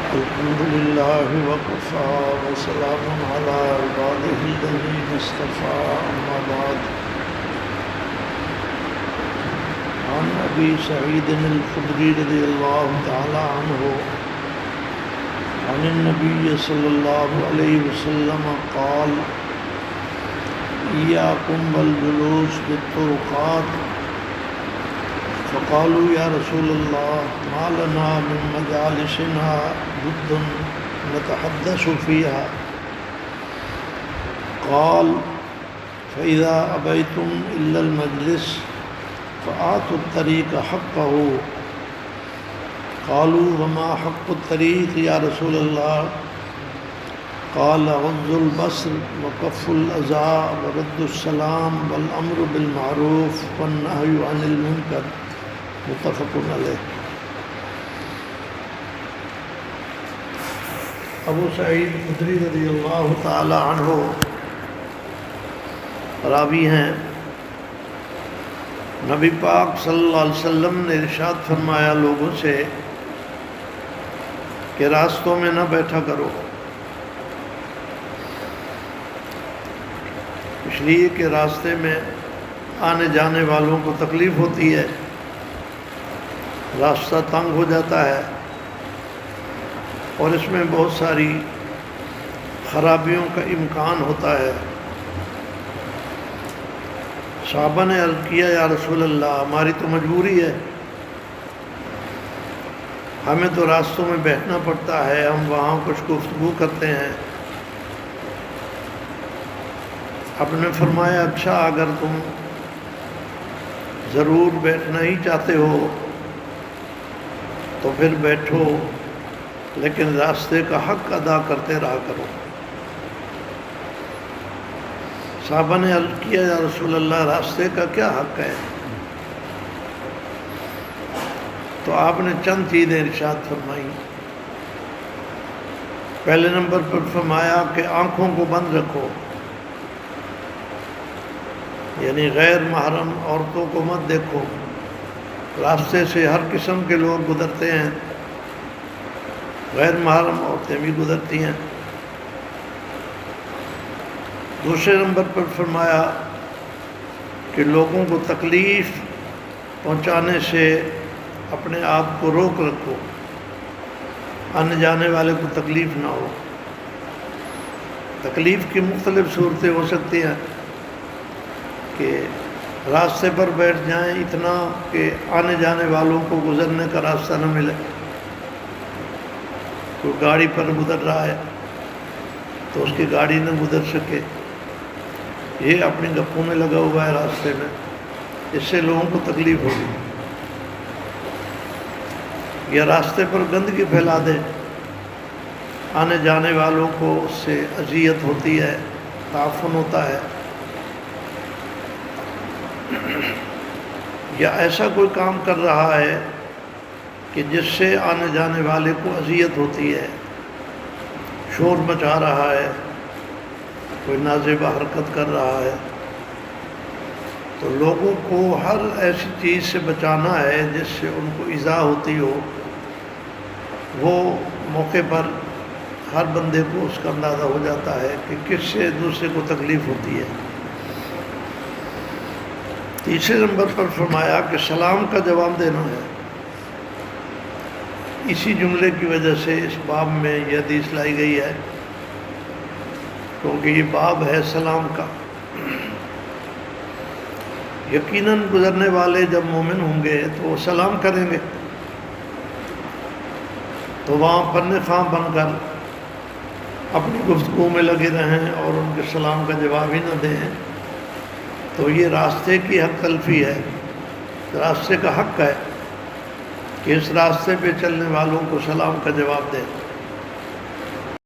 الحمد لله وكفى وسلام على عباده الذين اصطفى أما بعد. عن أبي سعيد الخدري رضي الله تعالى عنه عن النبي صلى الله عليه وسلم قال: إياكم والجلوس بالطرقات. فقالوا يا رسول الله ما لنا من مجالسنا بد نتحدث فيها. قال: فإذا أبيتم إلا المجلس فآتوا الطريق حقه. قالوا: وما حق الطريق يا رسول الله؟ قال: غض البصر وكف الأذى ورد السلام والأمر بالمعروف والنهي عن المنكر. متفق علیہ۔ ابو سعید خدری رضی اللہ تعالی عنہ راوی ہیں۔ نبی پاک صلی اللہ علیہ وسلم نے ارشاد فرمایا لوگوں سے کہ راستوں میں نہ بیٹھا کرو، اس لیے کہ راستے میں آنے جانے والوں کو تکلیف ہوتی ہے، راستہ تنگ ہو جاتا ہے اور اس میں بہت ساری خرابیوں کا امکان ہوتا ہے۔ صحابہ نے عرض کیا: یا رسول اللہ، ہماری تو مجبوری ہے، ہمیں تو راستوں میں بیٹھنا پڑتا ہے، ہم وہاں کچھ گفتگو کرتے ہیں۔ آپ نے فرمایا: اچھا، اگر تم ضرور بیٹھنا ہی چاہتے ہو تو پھر بیٹھو، لیکن راستے کا حق ادا کرتے رہا کرو۔ صحابہ نے عرض کیا: یا رسول اللہ، راستے کا کیا حق ہے؟ تو آپ نے چند چیزیں ارشاد فرمائی۔ پہلے نمبر پر فرمایا کہ آنکھوں کو بند رکھو، یعنی غیر محرم عورتوں کو مت دیکھو۔ راستے سے ہر قسم کے لوگ گزرتے ہیں، غیر محرم عورتیں بھی گزرتی ہیں۔ دوسرے نمبر پر فرمایا کہ لوگوں کو تکلیف پہنچانے سے اپنے آپ کو روک رکھو، آنے جانے والے کو تکلیف نہ ہو۔ تکلیف کی مختلف صورتیں ہو سکتی ہیں کہ راستے پر بیٹھ جائیں اتنا کہ آنے جانے والوں کو گزرنے کا راستہ نہ ملے۔ کوئی گاڑی پر گزر رہا ہے تو اس کی گاڑی نہ گزر سکے، یہ اپنی گپوں میں لگا ہوا ہے راستے میں، اس سے لوگوں کو تکلیف ہوگی۔ یا راستے پر گندگی پھیلا دے، آنے جانے والوں کو اس سے اذیت ہوتی ہے، تعفن ہوتا ہے۔ یا ایسا کوئی کام کر رہا ہے کہ جس سے آنے جانے والے کو اذیت ہوتی ہے، شور مچا رہا ہے، کوئی نازیبہ حرکت کر رہا ہے، تو لوگوں کو ہر ایسی چیز سے بچانا ہے جس سے ان کو ایذا ہوتی ہو۔ وہ موقع پر ہر بندے کو اس کا اندازہ ہو جاتا ہے کہ کس سے دوسرے کو تکلیف ہوتی ہے۔ تیسرے نمبر پر فرمایا کہ سلام کا جواب دینا ہے۔ اسی جملے کی وجہ سے اس باب میں یہ حدیث لائی گئی ہے، کیونکہ یہ باب ہے سلام کا۔ یقیناً گزرنے والے جب مومن ہوں گے تو وہ سلام کریں گے، تو وہاں پرنے خواہ بن کر اپنی گفتگو میں لگے رہیں اور ان کے سلام کا جواب ہی نہ دیں، تو یہ راستے کی حق تلفی ہے۔ راستے کا حق ہے کہ اس راستے پہ چلنے والوں کو سلام کا جواب دیں۔